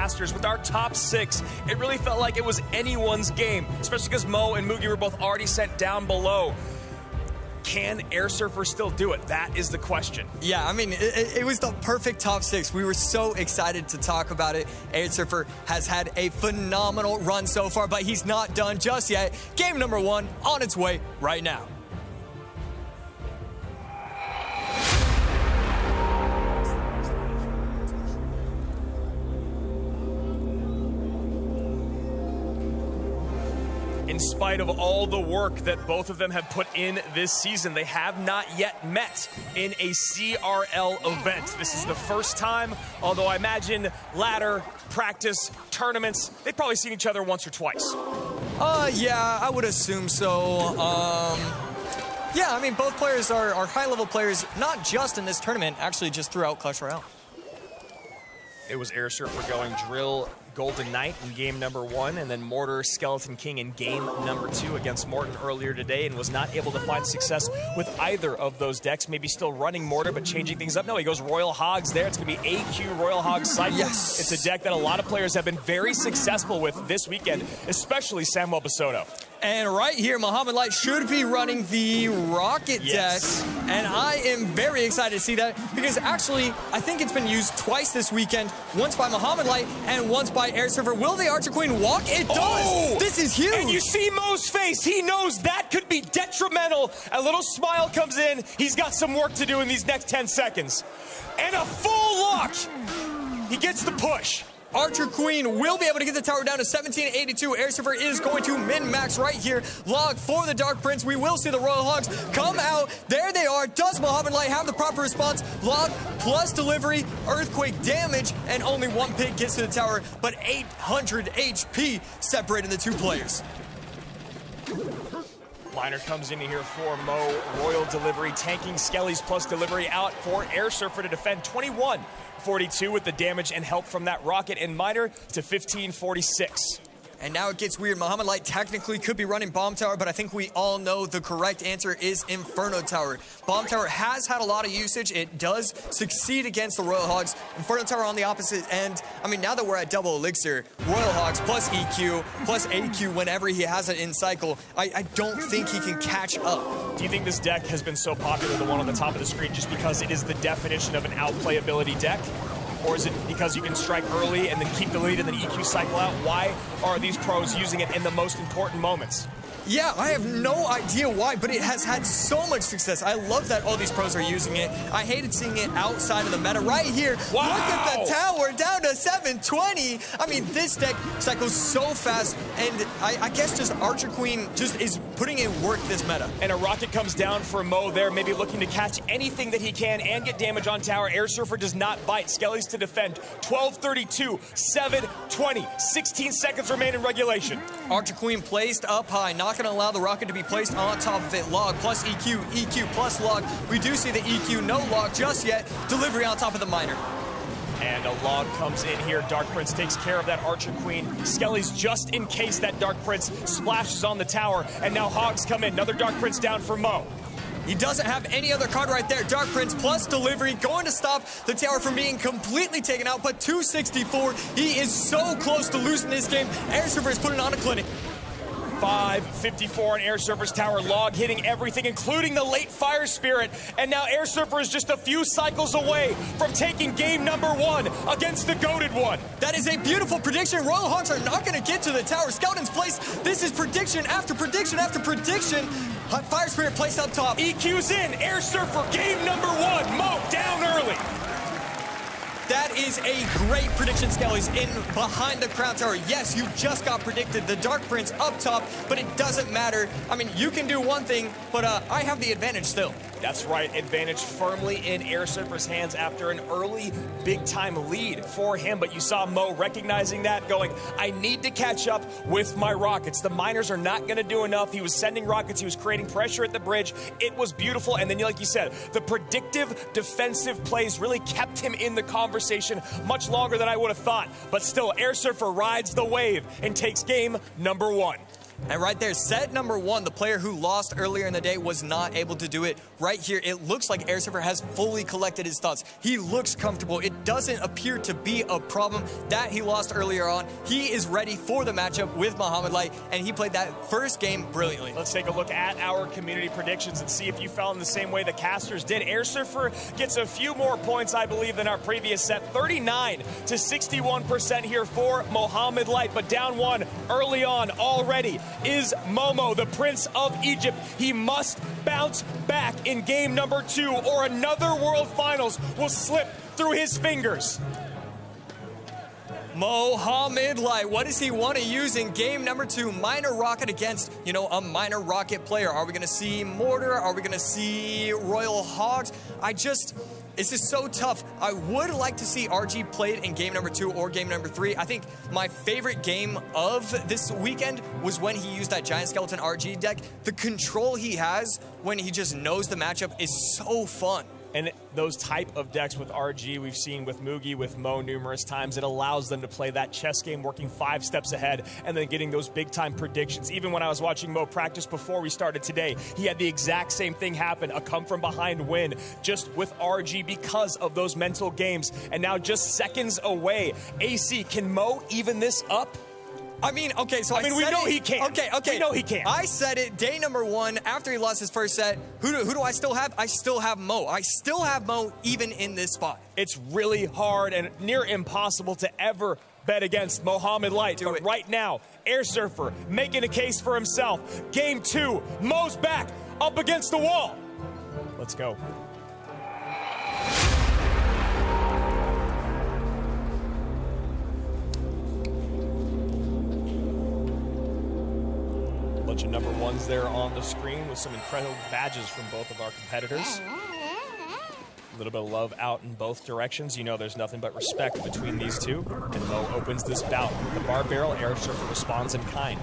Masters with our top 6. It really felt like it was anyone's game, especially because Mo and Mugi were both already sent down below. Can AIRSURFER still do it? That is the question. Yeah, I mean, it was the perfect top 6. We were so excited to talk about it. AIRSURFER has had a phenomenal run so far, but he's not done just yet. Game number 1 on its way right now. In spite of all the work that both of them have put in this season, they have not yet met in a CRL event. This is the first time, although I imagine ladder, practice, tournaments, they've probably seen each other once or twice. Yeah, I would assume so. Yeah, I mean, both players are high-level players, not just in this tournament, actually just throughout Clash Royale. It was AIRSURFER going Drill Golden Knight in game number 1, and then Mortar Skeleton King in game number 2 against Morton earlier today, and was not able to find success with either of those decks. Maybe still running Mortar, but changing things up. No, he goes Royal Hogs there. It's going to be AQ Royal Hogs cycle. Yes. It's a deck that a lot of players have been very successful with this weekend, especially Samuel Basoto. And right here, Mohamed Light should be running the Rocket deck. And I am very excited to see that because actually, I think it's been used twice this weekend. Once by Mohamed Light and once by AIRSURFER. Will the Archer Queen walk? It does! Oh! This is huge! And you see Mo's face. He knows that could be detrimental. A little smile comes in. He's got some work to do in these next 10 seconds. And a full lock! He gets the push. Archer Queen will be able to get the tower down to 1782. AIRSURFER is going to min-max right here. Log for the Dark Prince. We will see the Royal Hogs come out. There they are. Does Mohamed Light have the proper response? Log plus delivery, earthquake damage, and only 1 pig gets to the tower, but 800 HP separating the 2 players. Miner comes in here for Mo. Royal delivery, tanking Skelly's plus delivery out for AIRSURFER to defend 21-42 with the damage and help from that rocket, and Miner to 15-46. And now it gets weird. Mohamed Light technically could be running Bomb Tower, but I think we all know the correct answer is Inferno Tower. Bomb Tower has had a lot of usage. It does succeed against the Royal Hogs. Inferno Tower on the opposite end. I mean, now that we're at double elixir, Royal Hogs plus EQ plus AQ whenever he has it in cycle, I don't think he can catch up. Do you think this deck has been so popular, the one on the top of the screen, just because it is the definition of an outplayability deck? Or is it because you can strike early and then keep the lead and then EQ cycle out? Why are these pros using it in the most important moments? Yeah, I have no idea why, but it has had so much success. I love that all these pros are using it. I hated seeing it outside of the meta. Right here, wow. Look at the tower down to 720. I mean, this deck cycles so fast, and I guess just Archer Queen just is putting in work this meta. And a rocket comes down for Mo there, maybe looking to catch anything that he can and get damage on tower. AIRSURFER does not bite. Skelly's to defend. 12:32, 7:20, 16 seconds remain in regulation. Archer Queen placed up high, not going to allow the rocket to be placed on top of it. Log plus EQ, EQ plus log. We do see the EQ, no log just yet. Delivery on top of the miner. And a log comes in here. Dark Prince takes care of that Archer Queen. Skelly's just in case that Dark Prince splashes on the tower. And now Hogs come in. Another Dark Prince down for Mo. He doesn't have any other card right there. Dark Prince plus delivery, going to stop the tower from being completely taken out, but 264. He is so close to losing this game. AIRSURFER is putting on a clinic. 5:54 on AIRSURFER's tower. Log hitting everything, including the late Fire Spirit. And now AIRSURFER is just a few cycles away from taking game number 1 against the Goated One. That is a beautiful prediction. Royal Hogs are not going to get to the tower. Skeleton's place. This is prediction after prediction after prediction. Fire Spirit placed up top. EQ's in. AIRSURFER game number 1. Mo down early. That is a great prediction, Skelly's in behind the Crown Tower. Yes, you just got predicted the Dark Prince up top, but it doesn't matter. I mean, you can do one thing, but I have the advantage still. That's right, advantage firmly in AIRSURFER's hands after an early big-time lead for him. But you saw Mo recognizing that, going, I need to catch up with my rockets. The miners are not going to do enough. He was sending rockets. He was creating pressure at the bridge. It was beautiful. And then, like you said, the predictive defensive plays really kept him in the conversation much longer than I would have thought. But still, AIRSURFER rides the wave and takes game number 1. And right there, set number 1, the player who lost earlier in the day was not able to do it. Right here, it looks like AIRSURFER has fully collected his thoughts. He looks comfortable. It doesn't appear to be a problem that he lost earlier on. He is ready for the matchup with MOHAMED Light, and he played that first game brilliantly. Let's take a look at our community predictions and see if you fell in the same way the casters did. AIRSURFER gets a few more points, I believe, than our previous set. 39 to 61% here for MOHAMED Light, but down 1 early on already is Momo, the Prince of Egypt. He must bounce back in game number 2 or another World Finals will slip through his fingers. MOHAMED Light, what does he want to use in game number 2? Minor Rocket against, a Minor Rocket player. Are we going to see Mortar? Are we going to see Royal Hogs? This is so tough. I would like to see RG played in game number 2 or game number 3. I think my favorite game of this weekend was when he used that Giant Skeleton RG deck. The control he has when he just knows the matchup is so fun. And those type of decks with RG we've seen with Mugi, with Mo numerous times, it allows them to play that chess game working 5 steps ahead and then getting those big time predictions. Even when I was watching Mo practice before we started today, he had the exact same thing happen, a come from behind win just with RG because of those mental games. And now just seconds away, AC, can Mo even this up? Okay, so we know he can. Okay. We know he can. I said it day number 1 after he lost his first set. Who do I still have? I still have Mo. I still have Mo even in this spot. It's really hard and near impossible to ever bet against MOHAMED Light. But right now, AIRSURFER making a case for himself. Game 2, Mo's back up against the wall. Let's go. Bunch of number 1s there on the screen with some incredible badges from both of our competitors. A little bit of love out in both directions. There's nothing but respect between these two. And Mo opens this bout with the bar barrel. AIRSURFER responds in kind.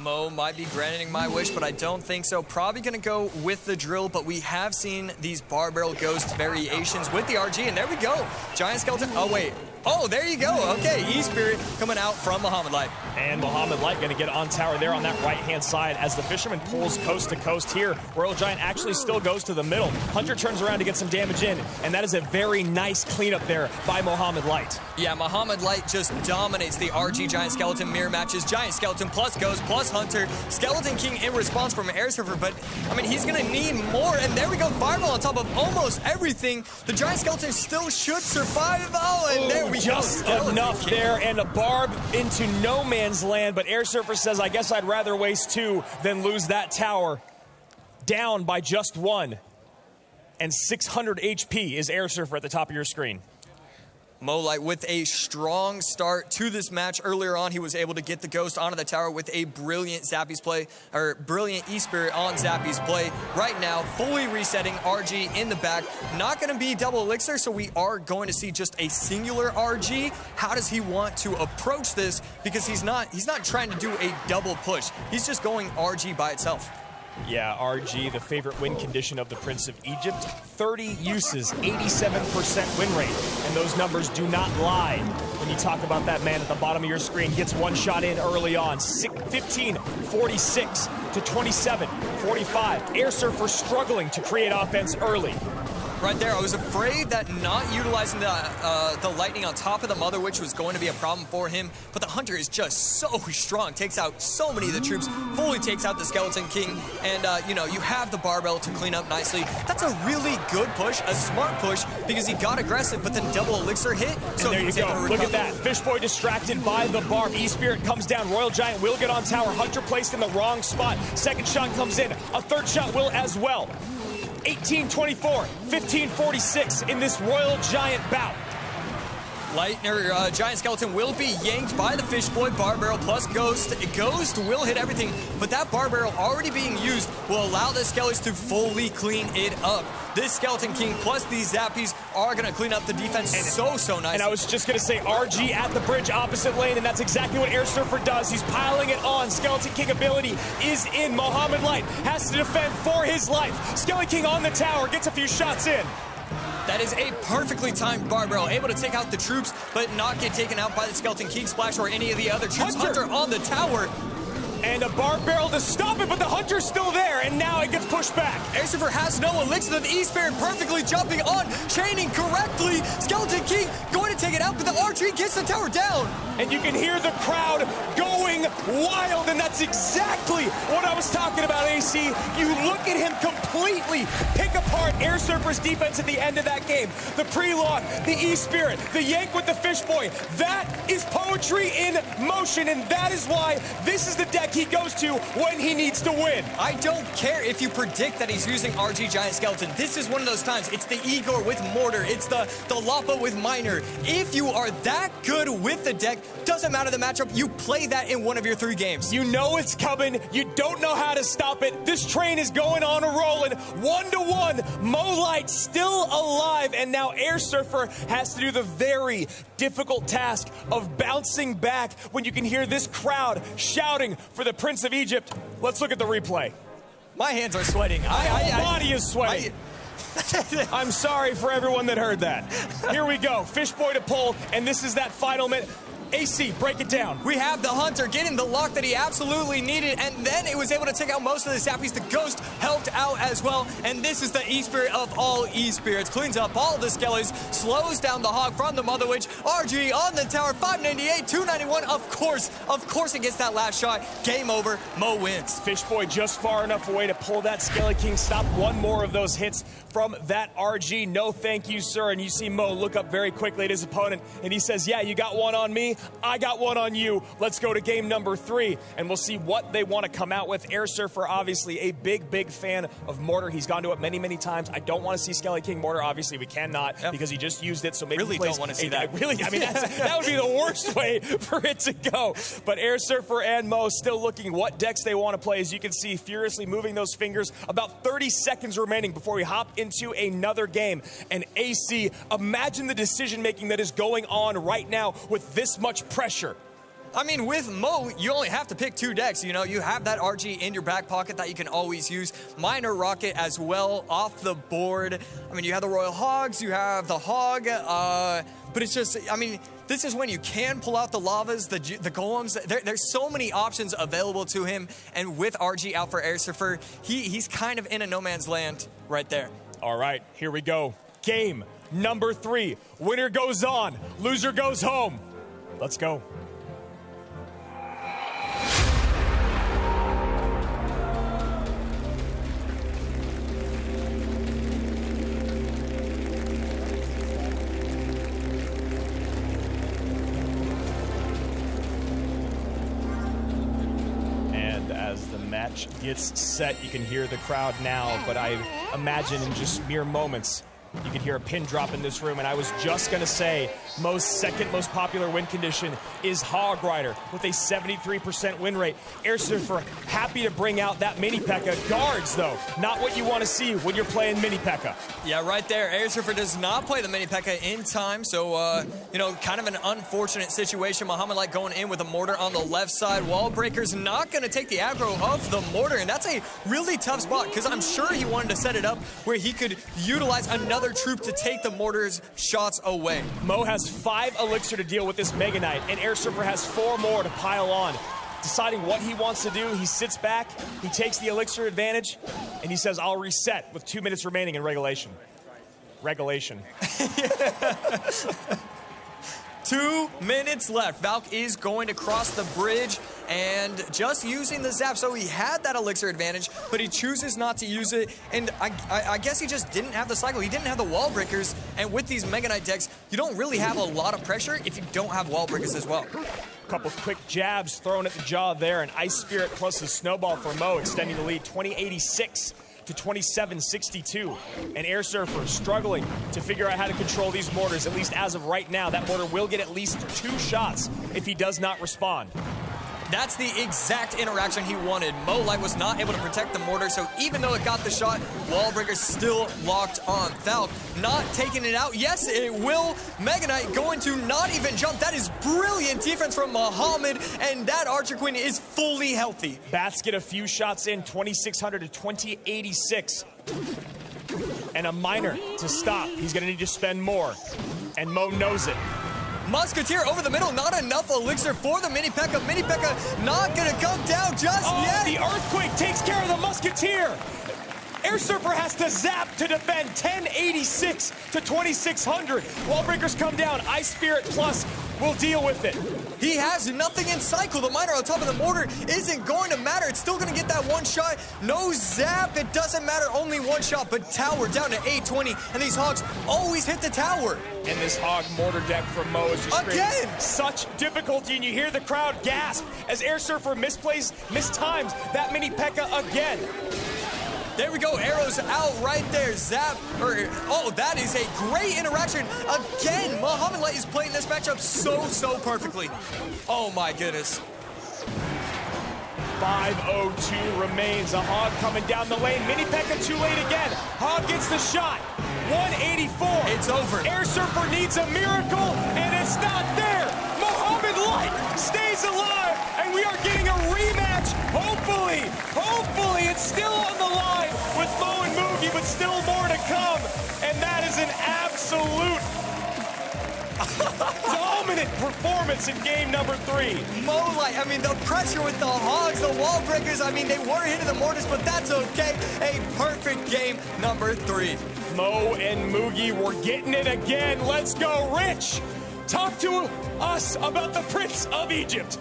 Mo might be granting my wish, but I don't think so. Probably going to go with the drill, but we have seen these bar barrel ghost variations with the RG, and there we go. Giant Skeleton. Oh, wait. Oh, there you go. Okay, E-Spirit coming out from MOHAMED Light. And MOHAMED Light going to get on tower there on that right-hand side as the Fisherman pulls coast to coast here. Royal Giant actually still goes to the middle. Hunter turns around to get some damage in, and that is a very nice cleanup there by MOHAMED Light. Yeah, MOHAMED Light just dominates the RG Giant Skeleton mirror matches. Giant Skeleton plus Ghost plus Hunter. Skeleton King in response from AIRSURFER, but, he's going to need more. And there we go, Fireball on top of almost everything. The Giant Skeleton still should survive. Oh, and there we go. Just enough there, and a barb into no man's land, but AIRSURFER says, I guess I'd rather waste 2 than lose that tower. Down by just 1. And 600 HP is AIRSURFER at the top of your screen. Mo Light with a strong start to this match. Earlier on, he was able to get the Ghost onto the tower with a brilliant Zappy's play, or brilliant E-Spirit on Zappy's play. Right now, fully resetting RG in the back. Not going to be double elixir, so we are going to see just a singular RG. How does he want to approach this? Because he's not trying to do a double push. He's just going RG by itself. Yeah, RG, the favorite win condition of the Prince of Egypt. 30 uses, 87% win rate. And those numbers do not lie when you talk about that man at the bottom of your screen. Gets one shot in early on. 15-46 to 27-45. AIRSURFER struggling to create offense early. Right there, I was afraid that not utilizing the lightning on top of the Mother Witch was going to be a problem for him, but the Hunter is just so strong, takes out so many of the troops, fully takes out the Skeleton King, and you have the barbell to clean up nicely. That's a really good push, a smart push, because he got aggressive, but then double elixir hit, so there you go. Look at that. Fishboy distracted by the barb. E-Spirit comes down. Royal Giant will get on tower. Hunter placed in the wrong spot. Second shot comes in. A third shot will as well. 18-24, 15-46 in this Royal Giant bout. Giant Skeleton will be yanked by the Fishboy. Bar Barrel plus Ghost. Ghost will hit everything, but that Bar Barrel already being used will allow the Skellies to fully clean it up. This Skeleton King plus these Zappies are going to clean up the defense so nice. And I was just going to say RG at the bridge opposite lane, and that's exactly what AIRSURFER does. He's piling it on. Skeleton King ability is in. MOHAMED Light has to defend for his life. Skeleton King on the tower, gets a few shots in. That is a perfectly timed bar barrel, able to take out the troops, but not get taken out by the Skeleton King Splash or any of the other troops. Hunter on the tower. And a bar barrel to stop it, but the Hunter's still there, and now it gets pushed back. AIRSURFER has no elixir. The E-Spirit perfectly jumping on, chaining correctly. Skeleton King going to take it out, but the RG gets the tower down. And you can hear the crowd going wild, and that's exactly what I was talking about, AC. You look at him completely pick apart AIRSURFER's defense at the end of that game. The pre-lock, the E-Spirit, the yank with the fish boy. That is poetry in motion, and that is why this is the deck he goes to when he needs to win. I don't care if you predict that he's using RG Giant Skeleton. This is one of those times. It's the Igor with Mortar. It's the Lapa with Miner. If you are that good with the deck, doesn't matter the matchup, you play that in one of your 3 games. You know it's coming. You don't know how to stop it. This train is going on a rolling. 1-1. MOHAMED still alive, and now AIRSURFER has to do the very difficult task of bouncing back when you can hear this crowd shouting for the Prince of Egypt. Let's look at the replay. My hands are sweating. My body is sweating. I'm sorry for everyone that heard that. Here we go. Fish boy to pull, and this is that final minute. AC, break it down. We have the Hunter getting the lock that he absolutely needed, and then it was able to take out most of the Zappies. The Ghost helped out as well, and this is the E-Spirit of all E-Spirits. Cleans up all the skellies, slows down the Hog from the Mother Witch. RG on the tower, 598, 291. Of course it gets that last shot. Game over, Mo wins. Fish boy just far enough away to pull that Skelly King. Stop one more of those hits from that RG. No thank you, sir. And you see Mo look up very quickly at his opponent, and he says, yeah, you got one on me. I got one on you. Let's go to game number 3, and we'll see what they want to come out with. AIRSURFER, obviously, a big fan of Mortar. He's gone to it many times. I don't want to see Skelly King Mortar. Obviously, we cannot because he just used it, so maybe really don't want to see that. Really, I mean, that would be the worst way for it to go. But AIRSURFER and Mo still looking what decks they want to play. As you can see, furiously moving those fingers. About 30 seconds remaining before we hop into another game. And AC, imagine the decision-making that is going on right now with this much pressure. I mean, with Mo, you only have to pick 2 decks. You know, you have that RG in your back pocket that you can always use. Miner Rocket as well off the board. I mean, you have the Royal Hogs, you have the Hog, but it's just, I mean, this is when you can pull out the Lavas, the Golems. There's so many options available to him, and with RG out for AIRSURFER, he's kind of in a no man's land right there. All right, here we go. Game number 3. Winner goes on, loser goes home. Let's go. And as the match gets set, you can hear the crowd now, but I imagine in just mere moments, you can hear a pin drop in this room, and I was just going to say Mo's second most popular win condition is Hog Rider with a 73% win rate. AIRSURFER happy to bring out that Mini P.E.K.K.A. Guards, though, not what you want to see when you're playing Mini P.E.K.K.A. Yeah, right there. AIRSURFER does not play the Mini P.E.K.K.A. in time, so, you know, kind of an unfortunate situation. MOHAMED Light going in with a Mortar on the left side. Wall Breaker's not going to take the aggro of the Mortar, and that's a really tough spot because I'm sure he wanted to set it up where he could utilize another troop to take the Mortar's shots away. Mo has 5 elixir to deal with this Mega Knight, and AIRSURFER has 4 more to pile on. Deciding what he wants to do, he sits back, he takes the elixir advantage, and he says, I'll reset with 2 minutes remaining in regulation. 2 minutes left. Valk is going to cross the bridge and just using the zap. So he had that elixir advantage, but he chooses not to use it. And I guess he just didn't have the cycle. He didn't have the wall breakers. And with these Mega Knight decks, you don't really have a lot of pressure if you don't have wall breakers as well. Couple quick jabs thrown at the jaw there. An Ice Spirit plus the Snowball for Mo, extending the lead 2086 to 2762. And AIRSURFER struggling to figure out how to control these mortars, at least as of right now. That mortar will get at least 2 shots if he does not respond. That's the exact interaction he wanted. Mo Light was not able to protect the mortar, so even though it got the shot, Wallbreaker still locked on. Valk not taking it out. Yes, it will. Mega Knight going to not even jump. That is brilliant defense from MOHAMED, and that Archer Queen is fully healthy. Bats get a few shots in, 2600 to 2086. and a miner to stop. He's going to need to spend more, and Mo knows it. Musketeer over the middle, not enough elixir for the Mini P.E.K.K.A. Mini P.E.K.K.A. not going to come down just yet. The Earthquake takes care of the Musketeer. AIRSURFER has to zap to defend 1086 to 2600. Wallbreakers come down. Ice Spirit Plus will deal with it. He has nothing in cycle. The miner on top of the mortar isn't going to matter. It's still going to get that one shot. No zap. It doesn't matter. Only one shot. But tower down to 820. And these hogs always hit the tower. And this hog mortar deck from Mo is just again such difficulty. And you hear the crowd gasp as AIRSURFER mistimes that Mini P.E.K.K.A. again. There we go, arrows out right there. Zap, oh, that is a great interaction. Again, Mohamed Light is playing this matchup so perfectly. Oh my goodness. 5:02 remains. A hog coming down the lane. Mini P.E.K.K.A. too late again. Hog gets the shot. 184. It's over. AIRSURFER needs a miracle, and it's not there. Mohamed Light stays alive, and we are getting a rematch. Hopefully, it's still on the line with Mo and Moogie, but still more to come. And that is an absolute dominant performance in game number 3. Mo Light, I mean, the pressure with the hogs, the wall breakers, I mean, they were hitting the mortars, but that's okay. A perfect game number 3. Mo and Moogie were getting it again. Let's go, Rich. Talk to us about the Prince of Egypt.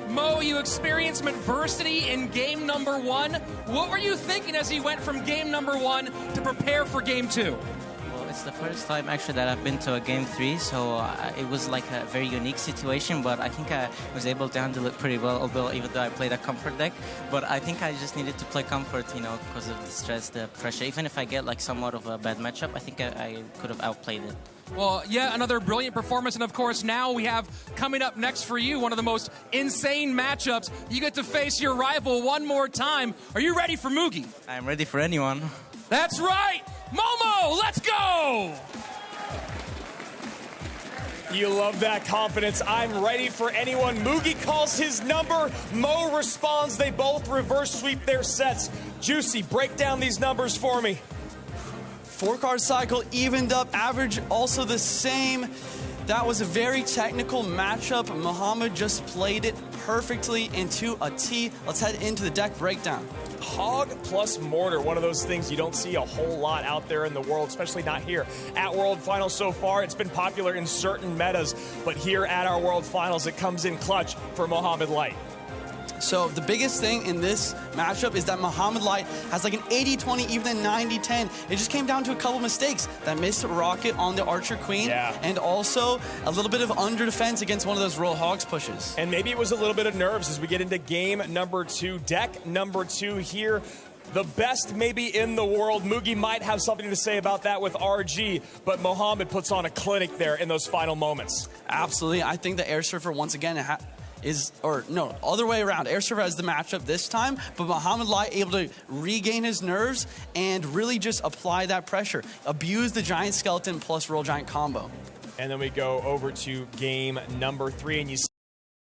Mo, you experienced adversity in game number 1. What were you thinking as you went from game number 1 to prepare for game 2? Well, it's the first time actually that I've been to a game 3, so it was like a very unique situation, but I think I was able to handle it pretty well, although even though I played a comfort deck. But I think I just needed to play comfort, you know, because of the stress, the pressure. Even if I get like somewhat of a bad matchup, I think I could have outplayed it. Well, yeah, another brilliant performance, and of course now we have coming up next for you one of the most insane matchups. You get to face your rival one more time. Are you ready for Moogie? I'm ready for anyone. That's right! Momo, let's go! You love that confidence. I'm ready for anyone. Moogie calls his number. Mo responds. They both reverse sweep their sets. Juicy, break down these numbers for me. 4-card cycle evened up, average also the same. That was a very technical matchup. Mohamed just played it perfectly into a T. Let's head into the deck breakdown. Hog plus mortar, one of those things you don't see a whole lot out there in the world, especially not here. At World Finals so far, it's been popular in certain metas, but here at our World Finals, it comes in clutch for Mohamed Light. So the biggest thing in this matchup is that Mohamed Light has like an 80-20, even a 90-10. It just came down to a couple mistakes. That missed rocket on the Archer Queen, and also a little bit of under defense against one of those Royal Hogs pushes. And maybe it was a little bit of nerves as we get into game number 2. Deck number 2 here. The best maybe in the world. Moogie might have something to say about that with RG, but Mohamed puts on a clinic there in those final moments. Absolutely. I think the AIRSURFER once again other way around. AIRSURFER has the matchup this time, but Mohamed Light able to regain his nerves and really just apply that pressure. Abuse the Giant Skeleton plus Royal Giant combo. And then we go over to game number 3, and you